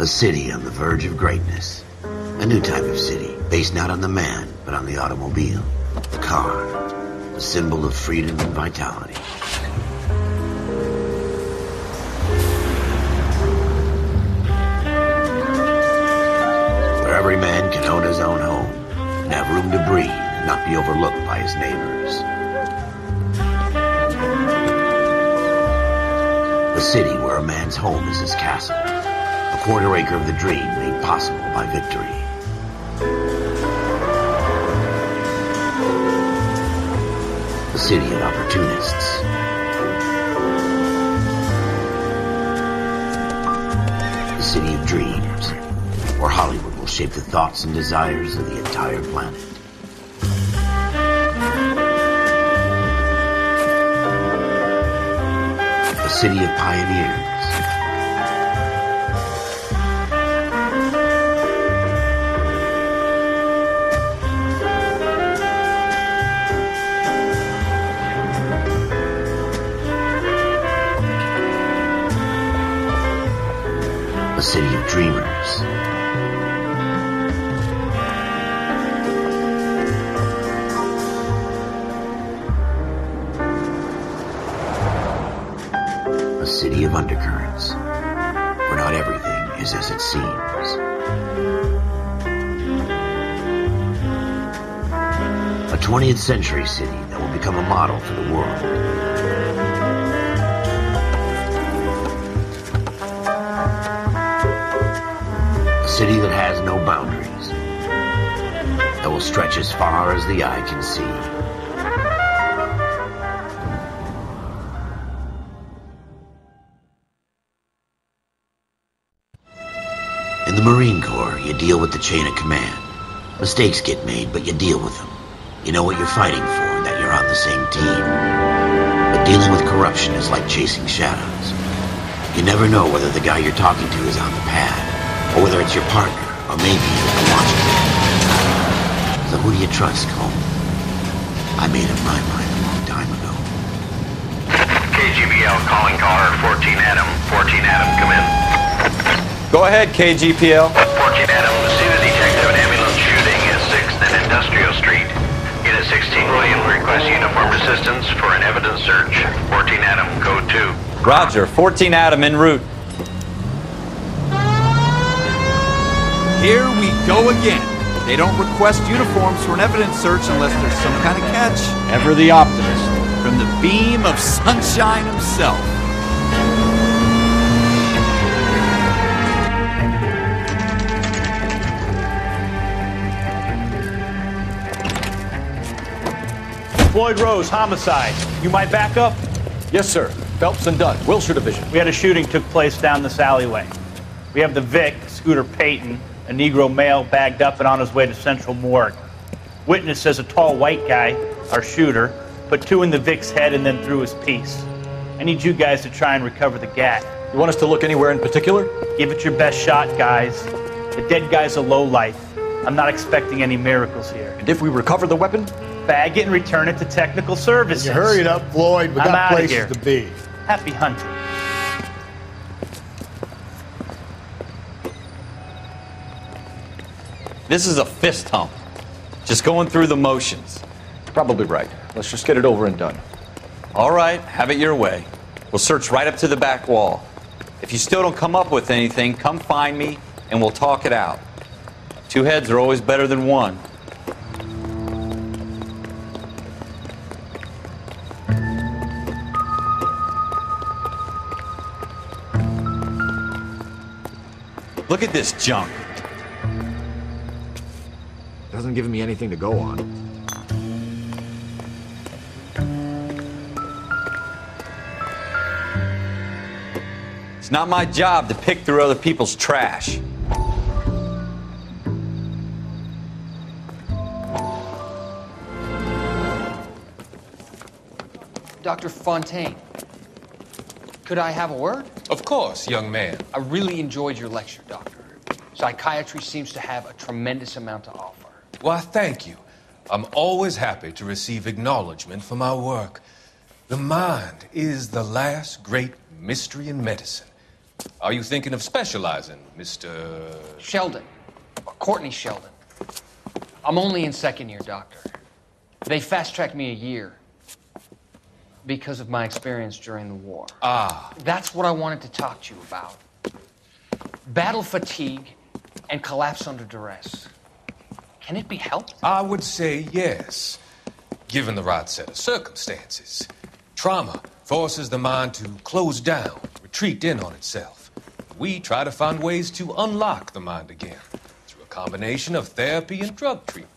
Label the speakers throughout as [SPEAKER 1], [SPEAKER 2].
[SPEAKER 1] A city on the verge of greatness. A new type of city, based not on the man, but on the automobile. The car. A symbol of freedom and vitality. Where every man can own his own home, and have room to breathe, and not be overlooked by his neighbors. A city where a man's home is his castle. A quarter acre of the dream made possible by victory. A city of opportunists. A city of dreams, where Hollywood will shape the thoughts and desires of the entire planet. A city of pioneers. A city of dreamers. A city of undercurrents, where not everything is as it seems. A 20th century city that will become a model for the world. A city that has no boundaries, that will stretch as far as the eye can see. In the Marine Corps, you deal with the chain of command. Mistakes get made, but you deal with them. You know what you're fighting for, that you're on the same team. But dealing with corruption is like chasing shadows. You never know whether the guy you're talking to is on the pad, or whether it's your partner, or maybe even a watching man. So who do you trust, Cole? I made up my mind a long time ago.
[SPEAKER 2] KGBL calling caller 14 Adam. 14 Adam, come in.
[SPEAKER 3] Go ahead, KGPL.
[SPEAKER 2] 14 Adam, see the detective an ambulance shooting at 6th and Industrial Street. Unit 16 William requests uniformed assistance for an evidence search. 14 Adam, code 2.
[SPEAKER 3] Roger, 14 Adam en route.
[SPEAKER 4] Here we go again. They don't request uniforms for an evidence search unless there's some kind of catch.
[SPEAKER 3] Ever the optimist.
[SPEAKER 4] From the beam of sunshine himself.
[SPEAKER 5] Floyd Rose, homicide. You might back up?
[SPEAKER 6] Yes, sir. Phelps and Dunn, Wilshire Division.
[SPEAKER 5] We had a shooting took place down this alleyway. We have the Vic, Scooter Payton, a Negro male bagged up and on his way to Central Morgue. Witness says a tall white guy, our shooter, put 2 in the Vic's head and then threw his piece. I need you guys to try and recover the gat.
[SPEAKER 6] You want us to look anywhere in particular?
[SPEAKER 5] Give it your best shot, guys. The dead guy's a lowlife. I'm not expecting any miracles here.
[SPEAKER 6] And if we recover the weapon?
[SPEAKER 5] Bag it and return it to technical services.
[SPEAKER 7] You hurry it up, Floyd. We
[SPEAKER 5] I'm
[SPEAKER 7] got
[SPEAKER 5] outta
[SPEAKER 7] places
[SPEAKER 5] here.
[SPEAKER 7] to be.
[SPEAKER 5] Happy hunting.
[SPEAKER 3] This is a fist hump. Just going through the motions.
[SPEAKER 6] Probably right. Let's just get it over and done.
[SPEAKER 3] All right, have it your way. We'll search right up to the back wall. If you still don't come up with anything, come find me and we'll talk it out. 2 heads are always better than 1. Look at this junk.
[SPEAKER 6] Doesn't give me anything to go on.
[SPEAKER 3] It's not my job to pick through other people's trash.
[SPEAKER 8] Dr. Fontaine, could I have a word?
[SPEAKER 9] Of course, young man.
[SPEAKER 8] I really enjoyed your lecture, Doctor. Psychiatry seems to have a tremendous amount to offer.
[SPEAKER 9] Why, thank you. I'm always happy to receive acknowledgement for my work. The mind is the last great mystery in medicine. Are you thinking of specializing, Mr.
[SPEAKER 8] Sheldon. Courtney Sheldon. I'm only in second year, Doctor. They fast-tracked me a year because of my experience during the war.
[SPEAKER 9] Ah.
[SPEAKER 8] That's what I wanted to talk to you about. Battle fatigue and collapse under duress. Can it be helped?
[SPEAKER 9] I would say yes, given the right set of circumstances. Trauma forces the mind to close down, retreat in on itself. We try to find ways to unlock the mind again through a combination of therapy and drug treatment.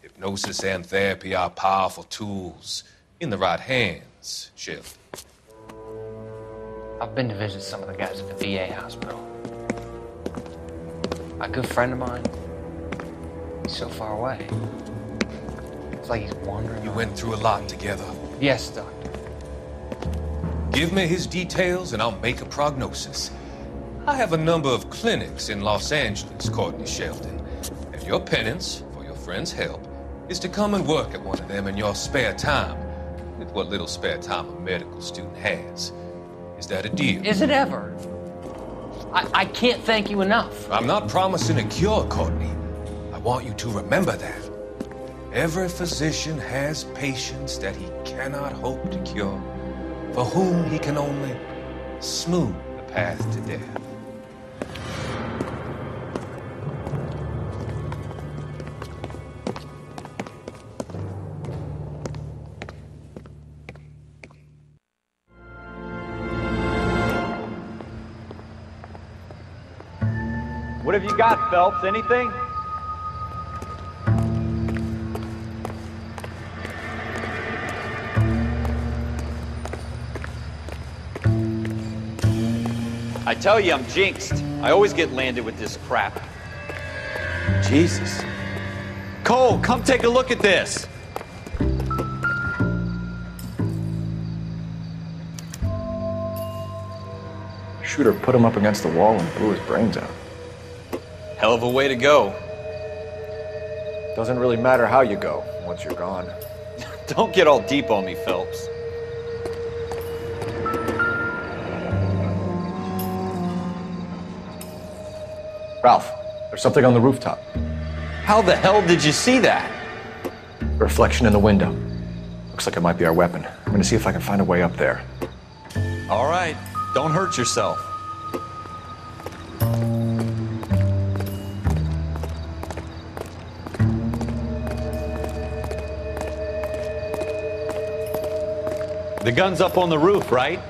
[SPEAKER 9] Hypnosis and therapy are powerful tools in the right hands, Sheldon.
[SPEAKER 8] I've been to visit some of the guys at the VA hospital. A good friend of mine, he's so far away. It's like he's wandering.
[SPEAKER 9] You went through a lot together.
[SPEAKER 8] Yes, Doctor.
[SPEAKER 9] Give me his details and I'll make a prognosis. I have a number of clinics in Los Angeles, Courtney Sheldon, and your penance for your friend's help is to come and work at one of them in your spare time, with what little spare time a medical student has. Is that a deal?
[SPEAKER 8] Is it ever? I can't thank you enough.
[SPEAKER 9] I'm not promising a cure, Courtney. I want you to remember that. Every physician has patients that he cannot hope to cure, for whom he can only smooth the path to death.
[SPEAKER 3] What have you got, Phelps? Anything? I tell you, I'm jinxed. I always get landed with this crap. Jesus. Cole, come take a look at this.
[SPEAKER 6] Shooter put him up against the wall and blew his brains out.
[SPEAKER 3] Hell of a way to go.
[SPEAKER 6] Doesn't really matter how you go once you're gone.
[SPEAKER 3] Don't get all deep on me, Phelps.
[SPEAKER 6] Ralph, there's something on the rooftop.
[SPEAKER 3] How the hell did you see that?
[SPEAKER 6] A reflection in the window. Looks like it might be our weapon. I'm gonna see if I can find a way up there.
[SPEAKER 3] All right, don't hurt yourself. The gun's up on the roof, right?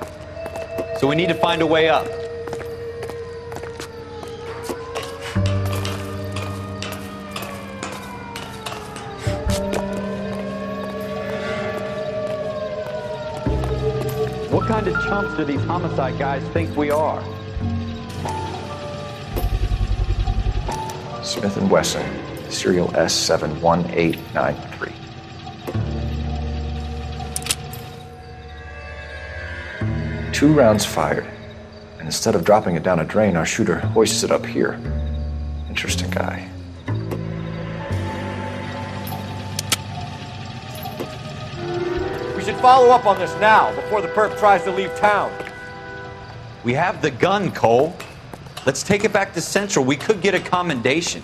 [SPEAKER 3] So we need to find a way up. What kind of chumps do these homicide guys think we are?
[SPEAKER 6] Smith & Wesson, serial S71893. Two rounds fired, and instead of dropping it down a drain, our shooter hoists it up here. Interesting guy.
[SPEAKER 7] We should follow up on this now, before the perp tries to leave town.
[SPEAKER 3] We have the gun, Cole. Let's take it back to Central. We could get a commendation.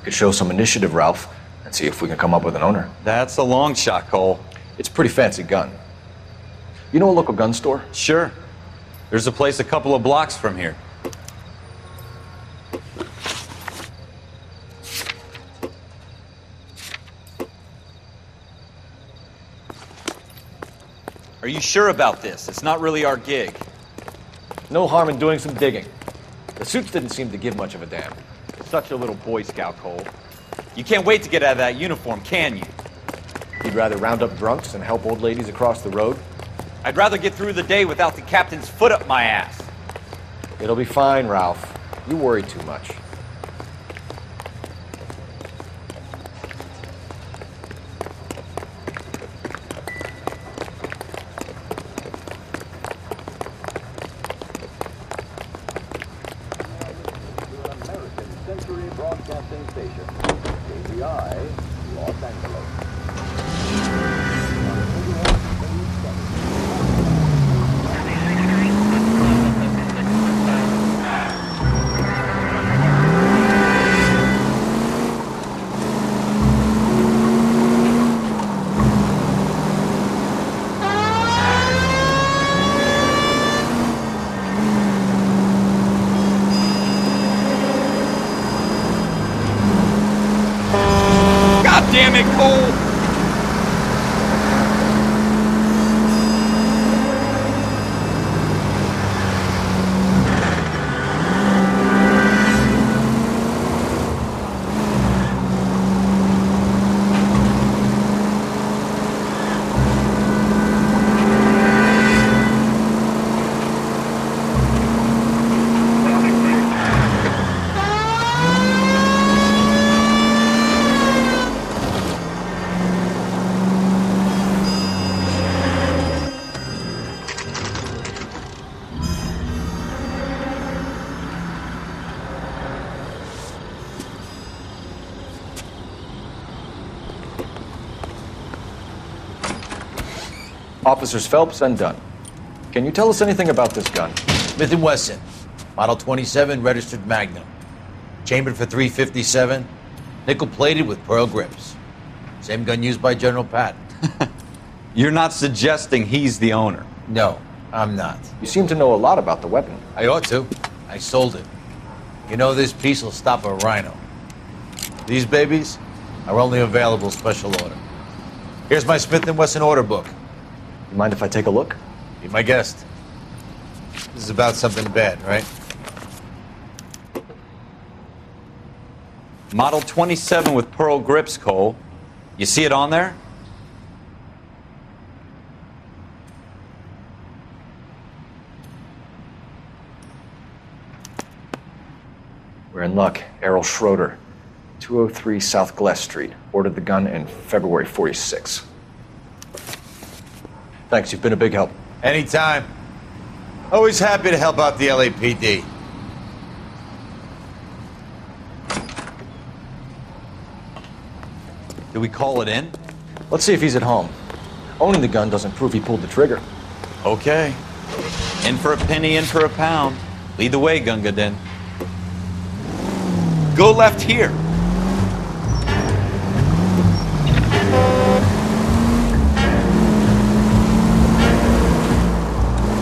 [SPEAKER 6] Could show some initiative, Ralph, and see if we can come up with an owner.
[SPEAKER 3] That's a long shot, Cole.
[SPEAKER 6] It's a pretty fancy gun. You know a local gun store?
[SPEAKER 3] Sure. There's a place a couple of blocks from here. Are you sure about this? It's not really our gig.
[SPEAKER 7] No harm in doing some digging. The suits didn't seem to give much of a damn.
[SPEAKER 3] Such a little Boy Scout, Cole. You can't wait to get out of that uniform, can you?
[SPEAKER 6] You'd rather round up drunks and help old ladies across the road?
[SPEAKER 3] I'd rather get through the day without the captain's foot up my ass.
[SPEAKER 6] It'll be fine, Ralph. You worry too much. Officers Phelps and Dunn. Can you tell us anything about this gun?
[SPEAKER 10] Smith & Wesson, Model 27, registered Magnum. Chambered for .357, nickel-plated with pearl grips. Same gun used by General Patton.
[SPEAKER 3] You're not suggesting he's the owner?
[SPEAKER 10] No, I'm not.
[SPEAKER 6] You seem to know a lot about the weapon.
[SPEAKER 10] I ought to. I sold it. You know, this piece will stop a rhino. These babies are only available special order. Here's my Smith & Wesson order book.
[SPEAKER 6] You mind if I take a look?
[SPEAKER 10] Be my guest. This is about something bad, right?
[SPEAKER 3] Model 27 with pearl grips, Cole. You see it on there?
[SPEAKER 6] We're in luck. Errol Schroeder, 203 South Glass Street. Ordered the gun in February '46. Thanks, you've been a big help.
[SPEAKER 10] Anytime. Always happy to help out the LAPD.
[SPEAKER 3] Do we call it in?
[SPEAKER 6] Let's see if he's at home. Owning the gun doesn't prove he pulled the trigger.
[SPEAKER 3] Okay. In for a penny, in for a pound. Lead the way, Gunga Din. Go left here.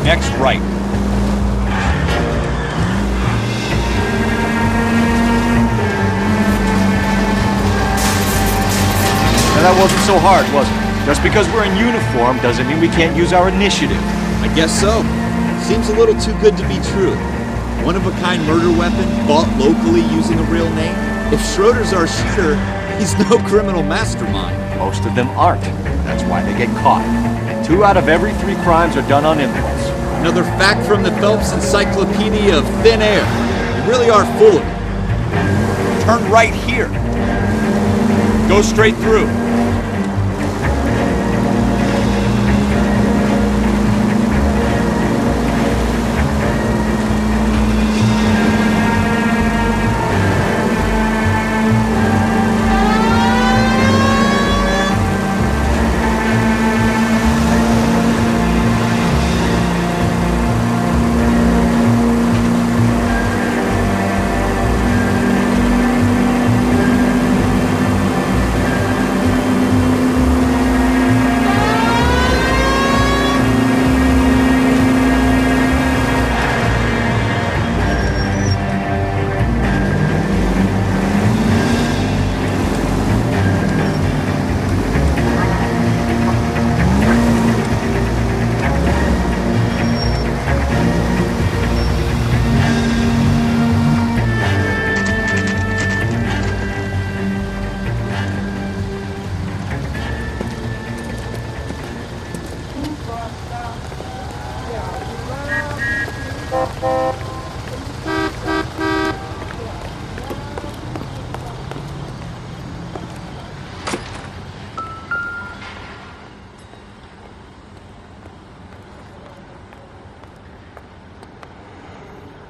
[SPEAKER 3] Next right.
[SPEAKER 7] Now that wasn't so hard, was it? Just because we're in uniform doesn't mean we can't use our initiative.
[SPEAKER 4] I guess so. Seems a little too good to be true. One-of-a-kind murder weapon bought locally using a real name? If Schroeder's our shooter, he's no criminal mastermind.
[SPEAKER 7] Most of them aren't. That's why they get caught. And 2 out of every 3 crimes are done on impulse.
[SPEAKER 4] Another fact from the Phelps Encyclopedia of Thin Air. You really are full of it.
[SPEAKER 3] Turn right here. Go straight through.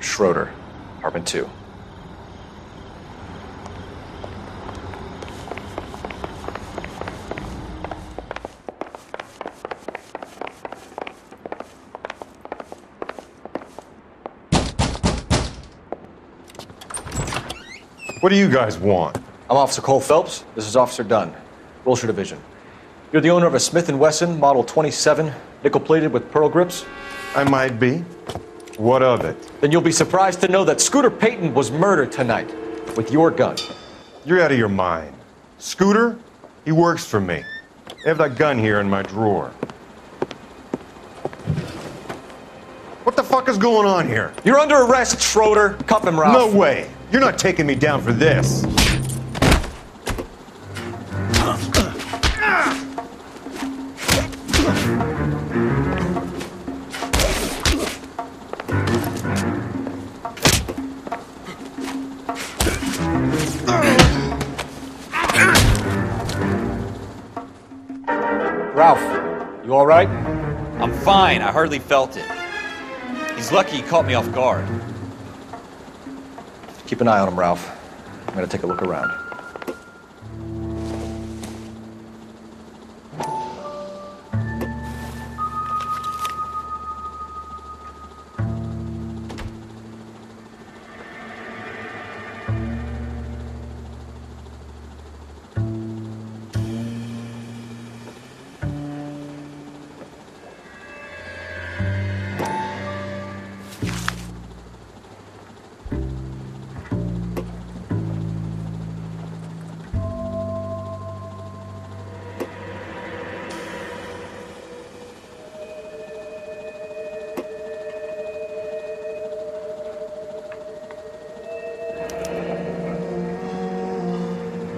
[SPEAKER 6] Schroeder, apartment 2.
[SPEAKER 11] What do you guys want?
[SPEAKER 6] I'm Officer Cole Phelps. This is Officer Dunn, Wilshire Division. You're the owner of a Smith & Wesson Model 27, nickel-plated with pearl grips?
[SPEAKER 11] I might be. What of it?
[SPEAKER 6] Then you'll be surprised to know that Scooter Payton was murdered tonight with your gun.
[SPEAKER 11] You're out of your mind. Scooter? He works for me. I have that gun here in my drawer. What the fuck is going on here?
[SPEAKER 6] You're under arrest, Schroeder. Cuff him, Ralph.
[SPEAKER 11] No way. You're not taking me down for this.
[SPEAKER 7] Ralph, you all right?
[SPEAKER 3] I'm fine. I hardly felt it. He's lucky he caught me off guard.
[SPEAKER 6] Keep an eye on him, Ralph. I'm gonna take a look around.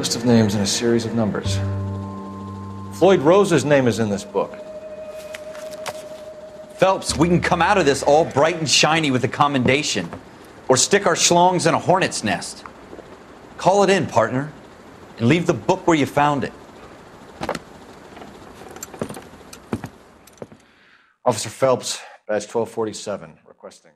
[SPEAKER 6] List of names and a series of numbers. Floyd Rose's name is in this book.
[SPEAKER 3] Phelps, we can come out of this all bright and shiny with a commendation. Or stick our schlongs in a hornet's nest. Call it in, partner. And leave the book where you found it.
[SPEAKER 6] Officer Phelps, badge 1247, requesting.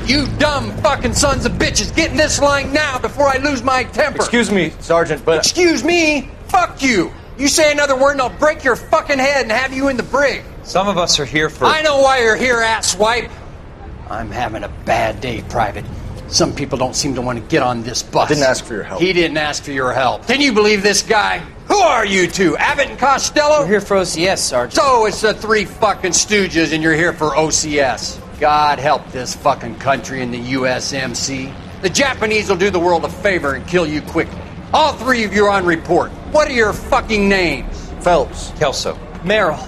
[SPEAKER 8] You dumb fucking sons of bitches, get in this line now before I lose my temper.
[SPEAKER 6] Excuse me, Sergeant, but...
[SPEAKER 8] Excuse me? Fuck you. You say another word and I'll break your fucking head and have you in the brig.
[SPEAKER 3] Some of us are here for...
[SPEAKER 8] I know why you're here, asswipe. I'm having a bad day, Private. Some people don't seem to want to get on this bus.
[SPEAKER 6] I didn't ask for your help.
[SPEAKER 8] He didn't ask for your help. Can you believe this guy? Who are you two? Abbott and Costello?
[SPEAKER 12] We're here for OCS, Sergeant.
[SPEAKER 8] So it's the three fucking stooges and you're here for OCS. God help this fucking country and the USMC. The Japanese will do the world a favor and kill you quickly. All three of you are on report. What are your fucking names?
[SPEAKER 6] Phelps.
[SPEAKER 3] Kelso.
[SPEAKER 12] Merrill.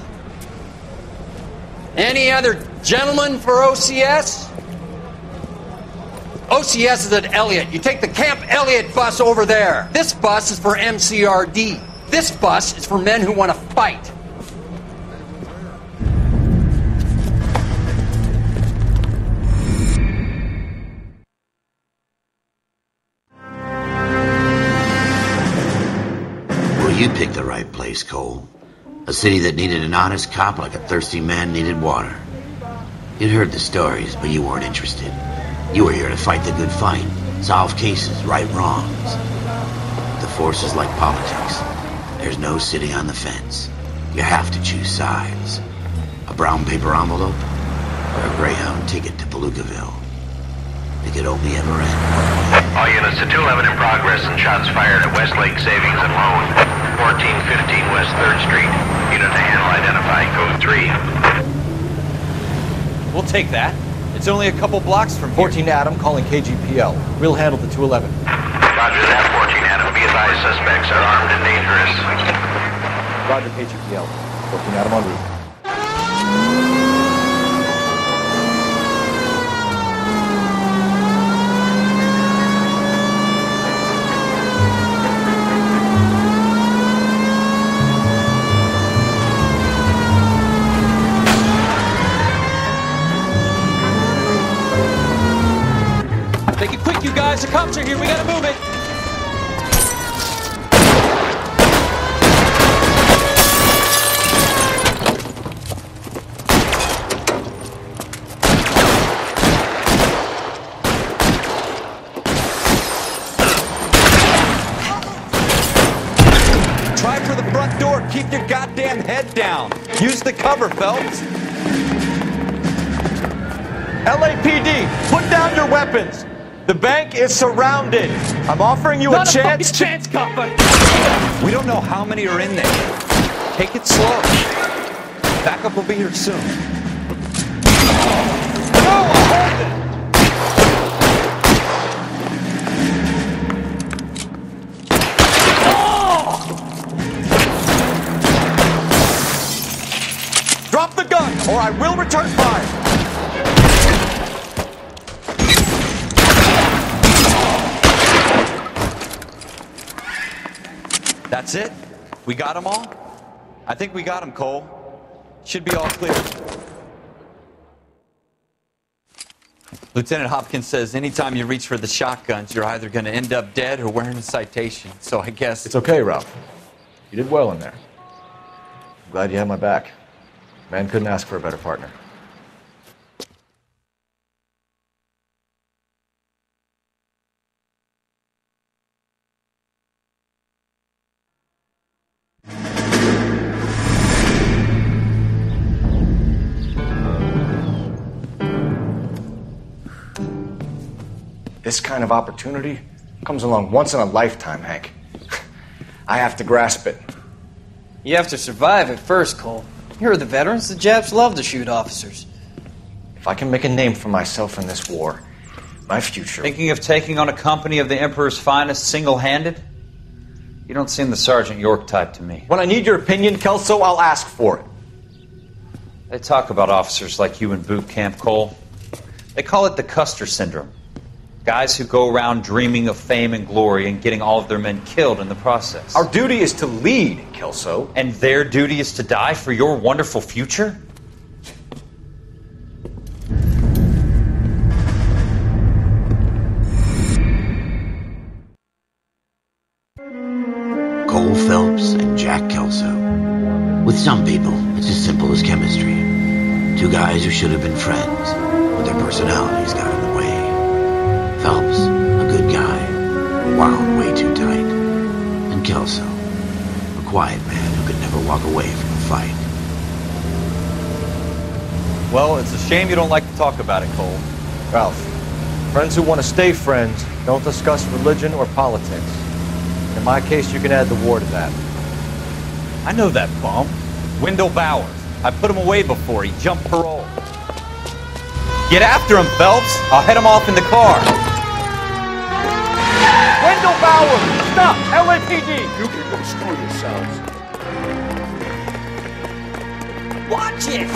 [SPEAKER 8] Any other gentlemen for OCS? OCS is at Elliott. You take the Camp Elliott bus over there. This bus is for MCRD. This bus is for men who want to fight.
[SPEAKER 1] You picked the right place, Cole. A city that needed an honest cop like a thirsty man needed water. You'd heard the stories, but you weren't interested. You were here to fight the good fight, solve cases, right wrongs. The force is like politics. There's no sitting on the fence. You have to choose sides. A brown paper envelope or a Greyhound ticket to Palookaville. It could only ever end.
[SPEAKER 2] All units to 211 in progress and shots fired at Westlake Savings and Loan, 1415 West 3rd Street. Unit to handle identified, code 3.
[SPEAKER 3] We'll take that. It's only a couple blocks from here.
[SPEAKER 6] 14 Adam calling KGPL. We'll handle the 211.
[SPEAKER 2] Roger that, 14 Adam. Be advised, suspects are armed and dangerous.
[SPEAKER 6] Roger, KGPL. 14 Adam en route.
[SPEAKER 3] Make it quick, you guys. The cops are here. We gotta move it. Try for the front door. Keep your goddamn head down. Use the cover, Phelps.
[SPEAKER 7] LAPD, put down your weapons. The bank is surrounded. I'm offering you a chance to...
[SPEAKER 12] chance, copper.
[SPEAKER 3] We don't know how many are in there. Take it slow. Backup will be here soon.
[SPEAKER 7] No, hold it. Drop the gun, or I will return fire.
[SPEAKER 3] That's it? We got them all? I think we got them, Cole. Should be all clear. Lieutenant Hopkins says anytime you reach for the shotguns, you're either going to end up dead or wearing a citation. So I guess...
[SPEAKER 6] It's okay, Ralph. You did well in there. I'm glad you had my back. Man couldn't ask for a better partner. This kind of opportunity comes along once in a lifetime, Hank. I have to grasp it.
[SPEAKER 12] You have to survive at first, Cole. Here are the veterans. The Japs love to shoot officers.
[SPEAKER 6] If I can make a name for myself in this war, my future...
[SPEAKER 3] Thinking of taking on a company of the Emperor's finest single-handed? You don't seem the Sergeant York type to me.
[SPEAKER 7] When I need your opinion, Kelso, I'll ask for it.
[SPEAKER 3] They talk about officers like you in boot camp, Cole. They call it the Custer Syndrome. Guys who go around dreaming of fame and glory and getting all of their men killed in the process.
[SPEAKER 7] Our duty is to lead, Kelso.
[SPEAKER 3] And their duty is to die for your wonderful future?
[SPEAKER 1] Cole Phelps and Jack Kelso. With some people, it's as simple as chemistry. Two guys who should have been friends, but their personalities got in the way. Phelps, a good guy, wound way too tight. And Kelso, a quiet man who could never walk away from a fight.
[SPEAKER 7] Well, it's a shame you don't like to talk about it, Cole.
[SPEAKER 10] Ralph, friends who want to stay friends don't discuss religion or politics. In my case, you can add the war to that.
[SPEAKER 3] I know that bum. Wendell Bowers. I put him away before. He jumped parole. Get after him, Phelps. I'll head him off in the car.
[SPEAKER 7] Wendell Bowers! Stop! LAPD!
[SPEAKER 13] You can go screw yourselves.
[SPEAKER 12] Watch it!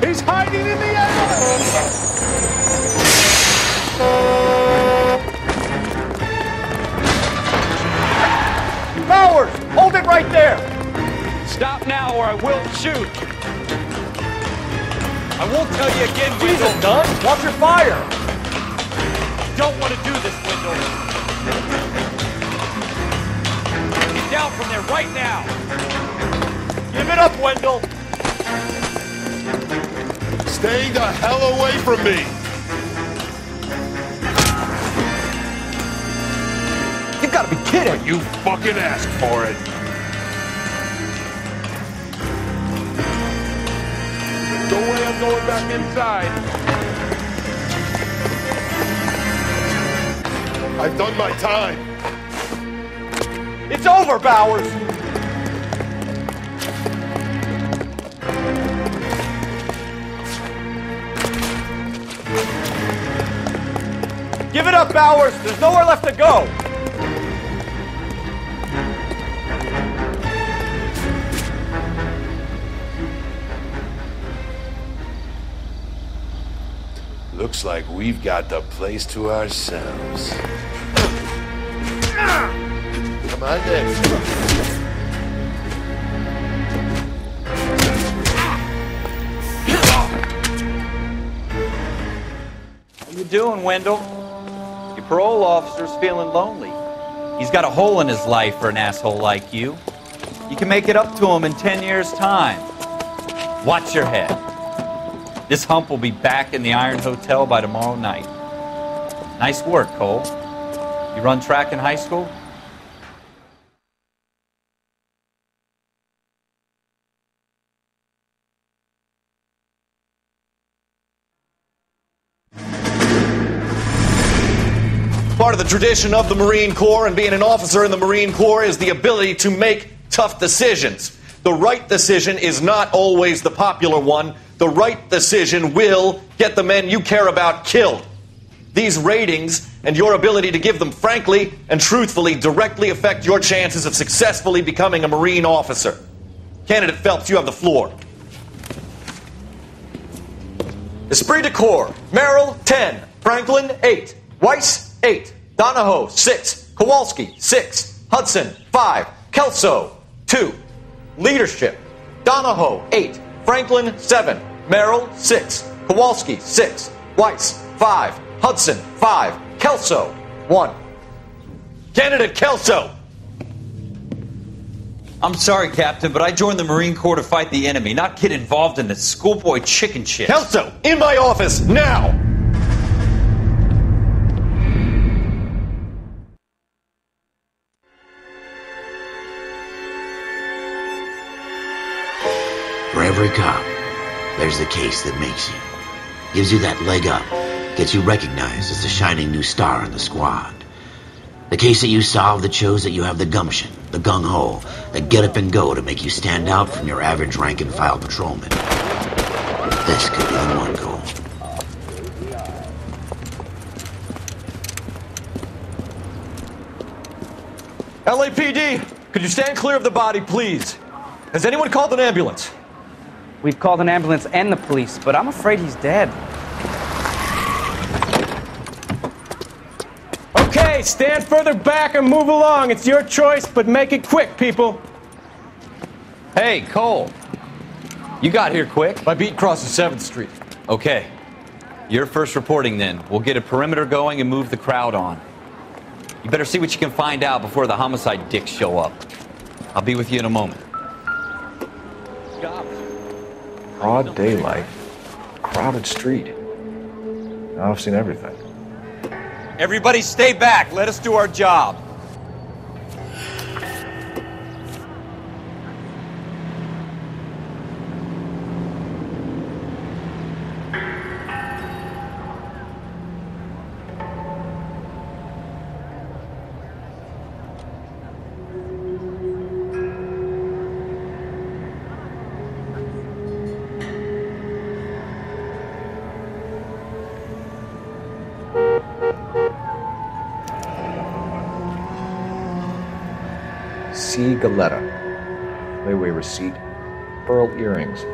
[SPEAKER 13] He's hiding in the alley!
[SPEAKER 7] Bowers! Hold it right there!
[SPEAKER 3] Stop now or I will shoot. I won't tell you again, Wendell.
[SPEAKER 7] Jesus, Dunn! Watch your fire!
[SPEAKER 3] You don't want to do this, Wendell. Get down from there right now.
[SPEAKER 7] Give it up, Wendell!
[SPEAKER 13] Stay the hell away from me!
[SPEAKER 7] You've got to be kidding!
[SPEAKER 13] You fucking asked for it! No way I'm going back inside. I've done my time.
[SPEAKER 7] It's over, Bowers! Give it up, Bowers! There's nowhere left to go!
[SPEAKER 13] Looks like we've got the place to ourselves. Come on then.
[SPEAKER 3] How you doing, Wendell? Your parole officer's feeling lonely. He's got a hole in his life for an asshole like you. You can make it up to him in 10 years' time. Watch your head. This hump will be back in the Iron Hotel by tomorrow night. Nice work, Cole. You run track in high school?
[SPEAKER 14] Part of the tradition of the Marine Corps and being an officer in the Marine Corps is the ability to make tough decisions. The right decision is not always the popular one. The right decision will get the men you care about killed. These ratings and your ability to give them frankly and truthfully directly affect your chances of successfully becoming a Marine officer. Candidate Phelps, you have the floor. Esprit de Corps, Merrill, 10. Franklin, 8. Weiss, 8. Donahoe, 6. Kowalski, 6. Hudson, 5. Kelso, 2. Leadership, Donahoe, 8. Franklin, 7. Merrill, 6. Kowalski, 6. Weiss, 5. Hudson, 5. Kelso, 1. Candidate Kelso!
[SPEAKER 3] I'm sorry, Captain, but I joined the Marine Corps to fight the enemy, not get involved in this schoolboy chicken shit.
[SPEAKER 14] Kelso, in my office, now!
[SPEAKER 1] For every cop, there's the case that makes you. Gives you that leg up. Gets you recognized as the shining new star in the squad. The case that you solved that shows that you have the gumption, the gung-ho, the get up and go to make you stand out from your average rank-and-file patrolman. This could be the one, Cole.
[SPEAKER 7] LAPD, could you stand clear of the body, please? Has anyone called an ambulance?
[SPEAKER 15] We've called an ambulance and the police, but I'm afraid he's dead.
[SPEAKER 16] Okay, stand further back and move along. It's your choice, but make it quick, people.
[SPEAKER 3] Hey, Cole. You got here quick.
[SPEAKER 7] My beat crosses 7th Street.
[SPEAKER 3] Okay. You're first reporting then. We'll get a perimeter going and move the crowd on. You better see what you can find out before the homicide dicks show up. I'll be with you in a moment.
[SPEAKER 6] Broad daylight. Crowded street. Now I've seen everything.
[SPEAKER 3] Everybody stay back. Let us do our job.
[SPEAKER 6] C. Galetta. Layaway receipt. Pearl earrings.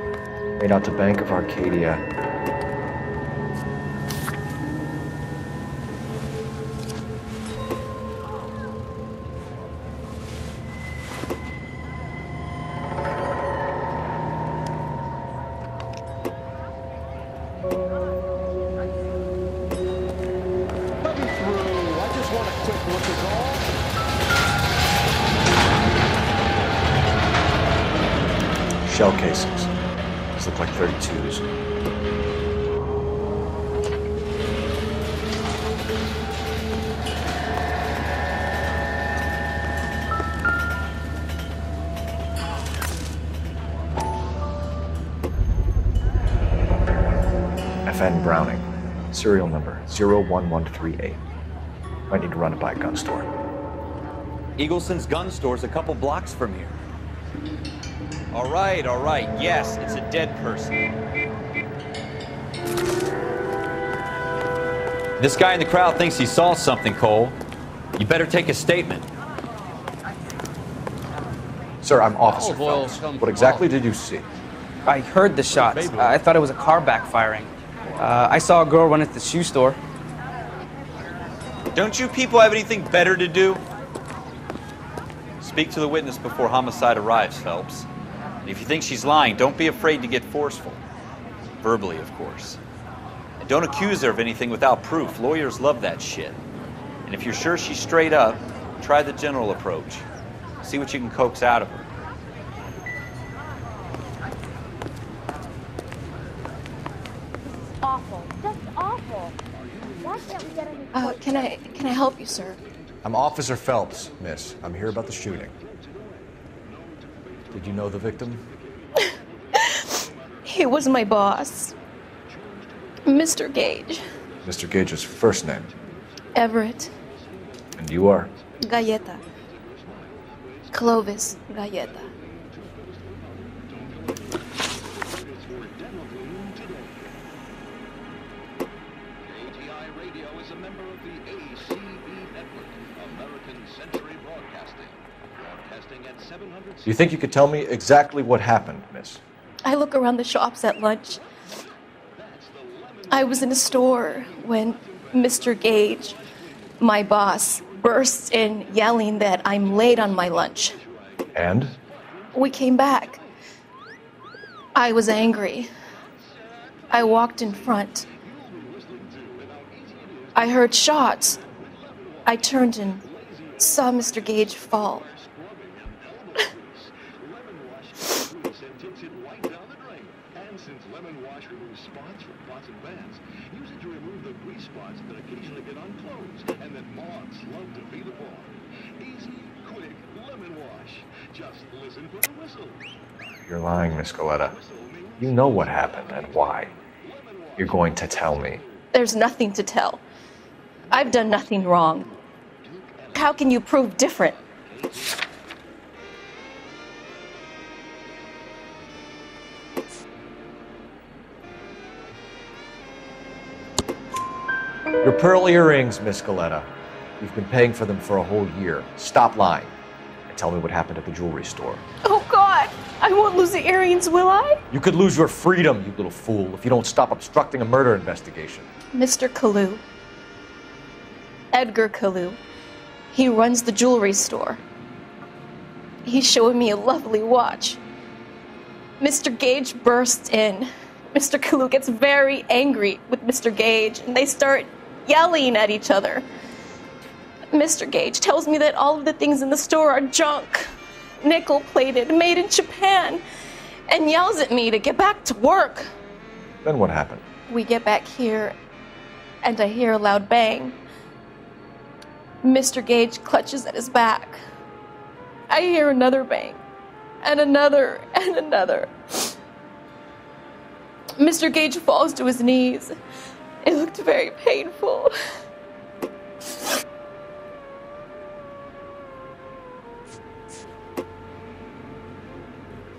[SPEAKER 6] Made out to Bank of Arcadia. Shell casings. These look like 32s. FN Browning. Serial number 01138. Might need to run it by a gun store.
[SPEAKER 3] Eagleson's gun store's a couple blocks from here. All right. Yes, it's a dead person. This guy in the crowd thinks he saw something, Cole. You better take a statement.
[SPEAKER 6] Sir, I'm Officer Phelps. What exactly did you see?
[SPEAKER 15] I heard the shots. I thought it was a car backfiring. I saw a girl run into the shoe store.
[SPEAKER 3] Don't you people have anything better to do? Speak to the witness before homicide arrives, Phelps. And if you think she's lying, don't be afraid to get forceful. Verbally, of course. And don't accuse her of anything without proof. Lawyers love that shit. And if you're sure she's straight up, try the general approach. See what you can coax out of her.
[SPEAKER 17] Awful. Just awful. Why can't we get any... Can I help you, sir?
[SPEAKER 6] I'm Officer Phelps, miss. I'm here about the shooting. Did you know the victim?
[SPEAKER 17] He was my boss. Mr. Gage.
[SPEAKER 6] Mr. Gage's first name?
[SPEAKER 17] Everett.
[SPEAKER 6] And you are?
[SPEAKER 17] Galleta. Clovis Galleta.
[SPEAKER 6] Do you think you could tell me exactly what happened, miss?
[SPEAKER 17] I look around the shops at lunch. I was in a store when Mr. Gage, my boss, bursts in yelling that I'm late on my lunch.
[SPEAKER 6] And?
[SPEAKER 17] We came back. I was angry. I walked in front. I heard shots. I turned and saw Mr. Gage fall.
[SPEAKER 6] You're lying, Miss Galleta. You know what happened and why. You're going to tell me.
[SPEAKER 17] There's nothing to tell. I've done nothing wrong. How can you prove different?
[SPEAKER 6] Your pearl earrings, Miss Galetta. You've been paying for them for a whole year. Stop lying and tell me what happened at the jewelry store.
[SPEAKER 17] Oh, God! I won't lose the earrings, will I?
[SPEAKER 6] You could lose your freedom, you little fool, if you don't stop obstructing a murder investigation.
[SPEAKER 17] Mr. Kalu. Edgar Kalu. He runs the jewelry store. He's showing me a lovely watch. Mr. Gage bursts in. Mr. Kalu gets very angry with Mr. Gage, and they start yelling at each other. Mr. Gage tells me that all of the things in the store are junk, nickel-plated, made in Japan, and yells at me to get back to work.
[SPEAKER 6] Then what happened?
[SPEAKER 17] We get back here, and I hear a loud bang. Mr. Gage clutches at his back. I hear another bang, and another, and another. Mr. Gage falls to his knees. It looked very painful.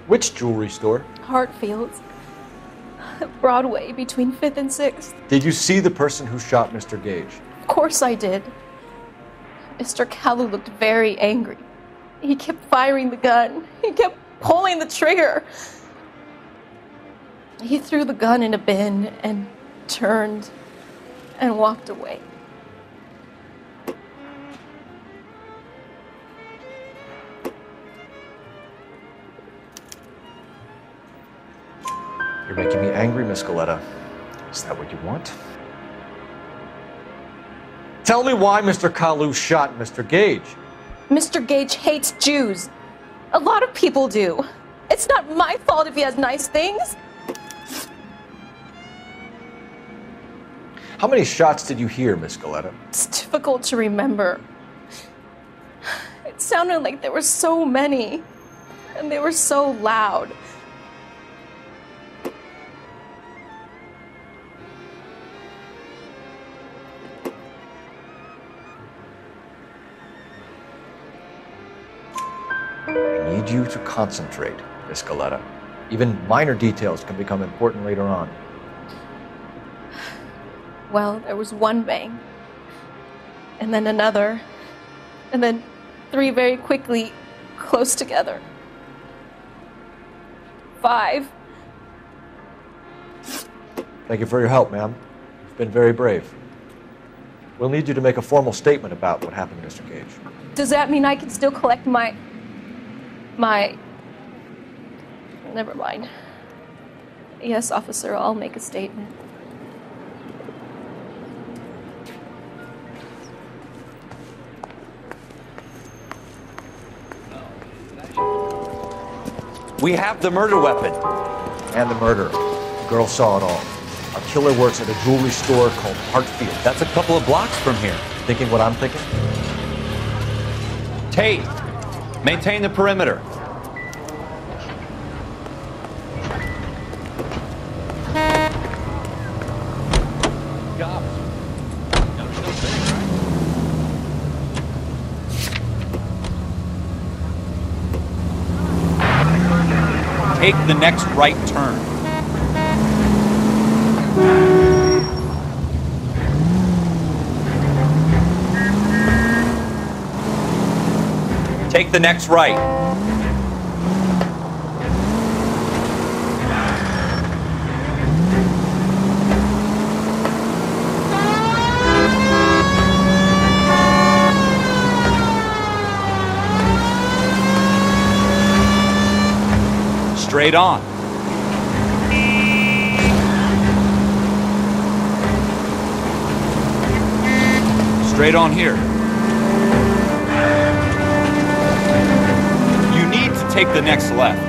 [SPEAKER 6] Which jewelry store?
[SPEAKER 17] Hartfield's. Broadway, between 5th and 6th.
[SPEAKER 6] Did you see the person who shot Mr. Gage?
[SPEAKER 17] Of course I did. Mr. Kalu looked very angry. He kept firing the gun. He kept pulling the trigger. He threw the gun in a bin and turned and walked away.
[SPEAKER 6] You're making me angry, Miss Galetta. Is that what you want? Tell me why Mr. Kalu shot Mr. Gage.
[SPEAKER 17] Mr. Gage hates Jews. A lot of people do. It's not my fault if he has nice things.
[SPEAKER 6] How many shots did you hear, Miss Galetta?
[SPEAKER 17] It's difficult to remember. It sounded like there were so many, and they were so loud.
[SPEAKER 6] I need you to concentrate, Miss Galetta. Even minor details can become important later on.
[SPEAKER 17] Well, there was one bang, and then another, and then 3 very quickly, close together. 5.
[SPEAKER 6] Thank you for your help, ma'am. You've been very brave. We'll need you to make a formal statement about what happened to Mr. Gage.
[SPEAKER 17] Does that mean I can still collect my... Never mind. Yes, officer, I'll make a statement.
[SPEAKER 3] We have the murder weapon.
[SPEAKER 6] And the murderer. The girl saw it all. Our killer works at a jewelry store called Hartfield.
[SPEAKER 3] That's a couple of blocks from here.
[SPEAKER 6] Thinking what I'm thinking?
[SPEAKER 3] Tate, maintain the perimeter. Take the next right turn. Take the next right. Straight on. Straight on here. You need to take the next left.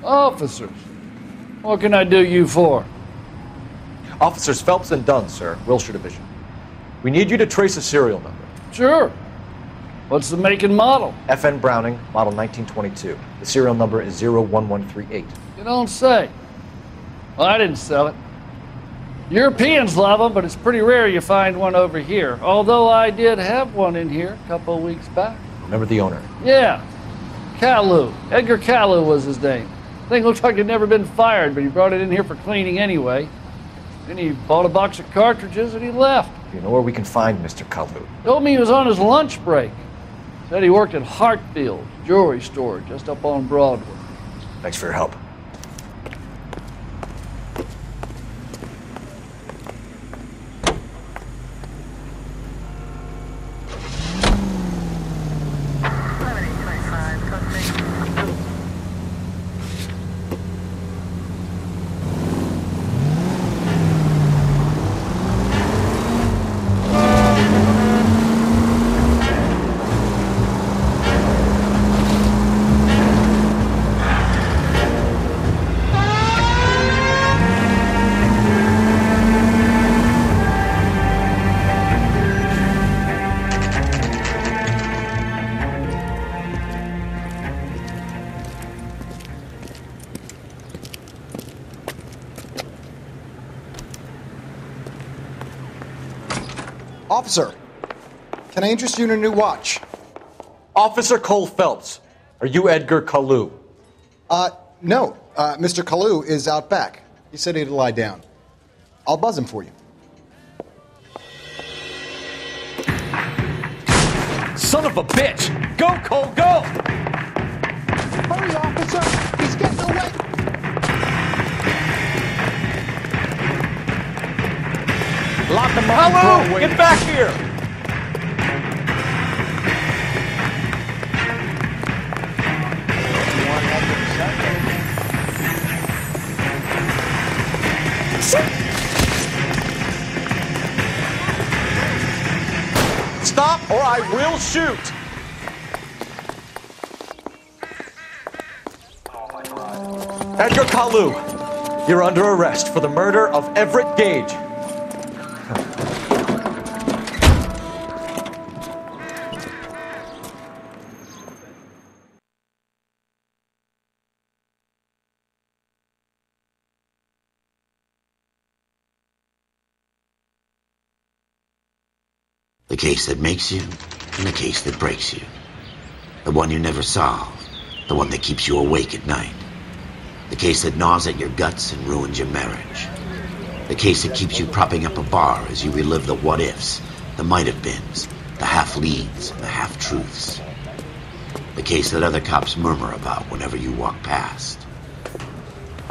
[SPEAKER 18] Officers, what can I do you for?
[SPEAKER 19] Officers Phelps and Dunn, sir, Wilshire Division. We need you to trace a serial number.
[SPEAKER 18] Sure. What's the make and model?
[SPEAKER 19] FN Browning, model 1922. The serial number is 01138.
[SPEAKER 18] You don't say. Well, I didn't sell it. Europeans love them, but it's pretty rare you find one over here. Although I did have one in here a couple of weeks back.
[SPEAKER 19] Remember the owner?
[SPEAKER 18] Yeah. Kalu. Edgar Kalu was his name. Thing looks like he'd never been fired, but he brought it in here for cleaning anyway. Then he bought a box of cartridges and he left.
[SPEAKER 19] You know where we can find Mr. Kalu?
[SPEAKER 18] Told me he was on his lunch break. Said he worked at Hartfield's jewelry store just up on Broadway.
[SPEAKER 19] Thanks for your help.
[SPEAKER 20] Officer, can I interest you in a new watch?
[SPEAKER 19] Officer Cole Phelps, are you Edgar Kalu?
[SPEAKER 20] No. Mr. Kalu is out back. He said he'd lie down. I'll buzz him for you.
[SPEAKER 19] Son of a bitch! Go, Cole, go!
[SPEAKER 20] Hurry, officer! He's getting away!
[SPEAKER 19] Lock him up!
[SPEAKER 7] Hello! Get back here! Stop or I will shoot!
[SPEAKER 19] Edgar Kalu, you're under arrest for the murder of Everett Gage.
[SPEAKER 1] The case that makes you, and the case that breaks you. The one you never solve, the one that keeps you awake at night. The case that gnaws at your guts and ruins your marriage. The case that keeps you propping up a bar as you relive the what-ifs, the might-have-beens, the half-leads, and the half-truths. The case that other cops murmur about whenever you walk past.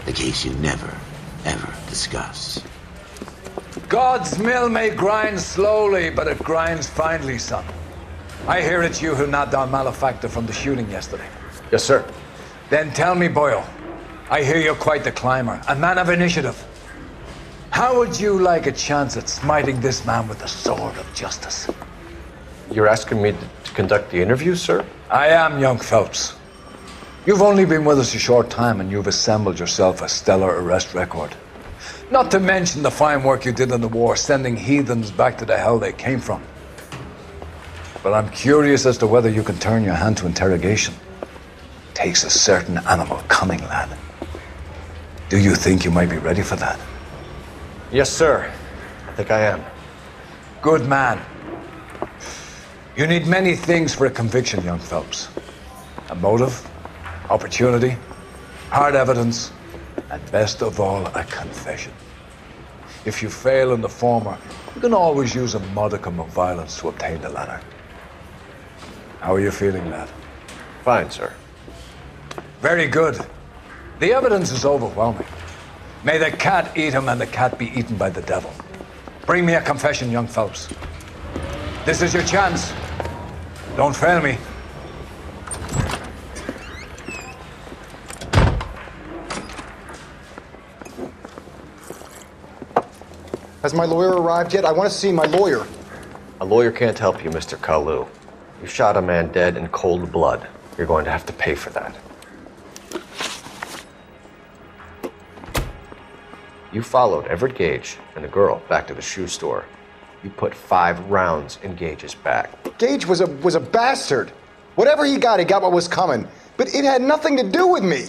[SPEAKER 1] The case you never, ever discuss.
[SPEAKER 21] God's mill may grind slowly, but it grinds finely, son. I hear it's you who knocked down Malefactor from the shooting yesterday.
[SPEAKER 19] Yes, sir.
[SPEAKER 21] Then tell me, Boyle, I hear you're quite the climber, a man of initiative. How would you like a chance at smiting this man with the sword of justice?
[SPEAKER 6] You're asking me to conduct the interview, sir?
[SPEAKER 21] I am, young Phelps. You've only been with us a short time, and you've assembled yourself a stellar arrest record. Not to mention the fine work you did in the war, sending heathens back to the hell they came from. But I'm curious as to whether you can turn your hand to interrogation. Takes a certain animal cunning, lad. Do you think you might be ready for that?
[SPEAKER 6] Yes, sir. I think I am.
[SPEAKER 21] Good man. You need many things for a conviction, young Phelps. A motive, opportunity, hard evidence, and best of all, a confession. If you fail in the former, you can always use a modicum of violence to obtain the latter. How are you feeling, lad?
[SPEAKER 6] Fine, sir.
[SPEAKER 21] Very good. The evidence is overwhelming. May the cat eat him and the cat be eaten by the devil. Bring me a confession, young Phelps. This is your chance. Don't fail me.
[SPEAKER 20] Has my lawyer arrived yet? I want to see my lawyer.
[SPEAKER 6] A lawyer can't help you, Mr. Kalu. You shot a man dead in cold blood. You're going to have to pay for that. You followed Everett Gage and the girl back to the shoe store. You put 5 rounds in Gage's back.
[SPEAKER 20] Gage was a bastard. Whatever he got what was coming. But it had nothing to do with me.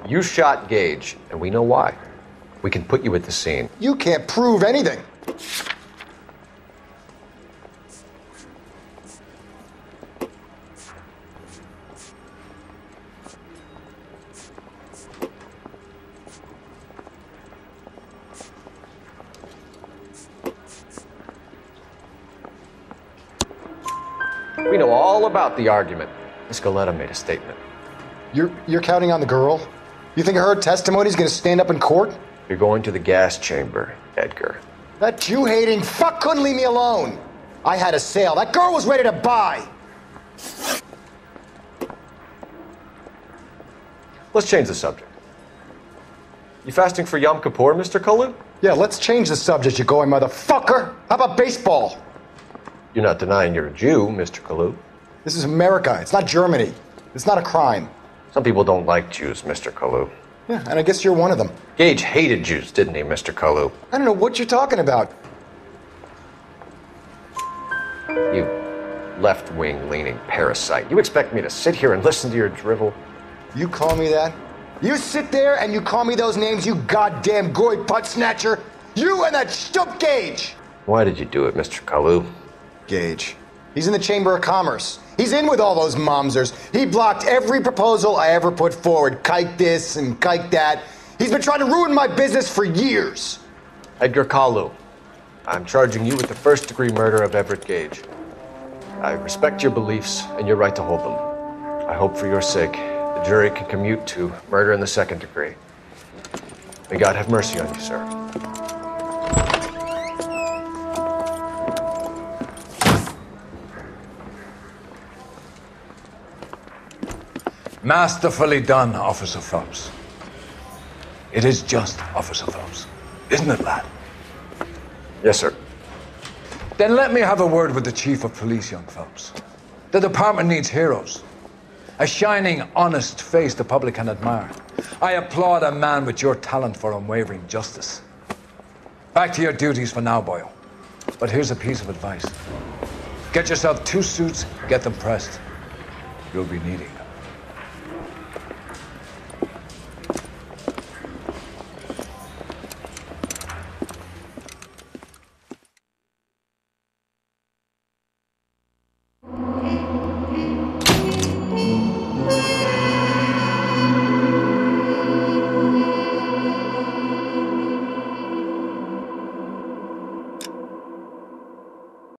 [SPEAKER 6] You shot Gage, and we know why. We can put you at the scene.
[SPEAKER 20] You can't prove anything.
[SPEAKER 6] We know all about the argument. Miss Galetta made a statement.
[SPEAKER 20] You're counting on the girl? You think her testimony's gonna stand up in court?
[SPEAKER 6] You're going to the gas chamber, Edgar.
[SPEAKER 20] That Jew-hating fuck couldn't leave me alone. I had a sale. That girl was ready to buy.
[SPEAKER 6] Let's change the subject. You fasting for Yom Kippur, Mr. Kalu?
[SPEAKER 20] Yeah, let's change the subject, you going motherfucker. How about baseball?
[SPEAKER 6] You're not denying you're a Jew, Mr. Kalu.
[SPEAKER 20] This is America. It's not Germany. It's not a crime.
[SPEAKER 6] Some people don't like Jews, Mr. Kalu.
[SPEAKER 20] Yeah, and I guess you're one of them.
[SPEAKER 6] Gage hated Jews, didn't he, Mr. Kalu?
[SPEAKER 20] I don't know what you're talking about.
[SPEAKER 6] You left-wing leaning parasite. You expect me to sit here and listen to your drivel?
[SPEAKER 20] You call me that? You sit there and you call me those names, you goddamn goy butt snatcher? You and that stup Gage!
[SPEAKER 6] Why did you do it, Mr. Kalu?
[SPEAKER 20] Gage. He's in the Chamber of Commerce. He's in with all those momsers. He blocked every proposal I ever put forward. Kike this and kike that. He's been trying to ruin my business for years.
[SPEAKER 6] Edgar Kalu, I'm charging you with the first-degree murder of Everett Gage. I respect your beliefs and your right to hold them. I hope for your sake the jury can commute to murder in the second degree. May God have mercy on you, sir.
[SPEAKER 21] Masterfully done, Officer Phelps. It is just Officer Phelps, isn't it, lad?
[SPEAKER 6] Yes, sir.
[SPEAKER 21] Then let me have a word with the Chief of Police, young Phelps. The department needs heroes. A shining, honest face the public can admire. I applaud a man with your talent for unwavering justice. Back to your duties for now, boyo. But here's a piece of advice. Get yourself 2 suits, get them pressed. You'll be needing them.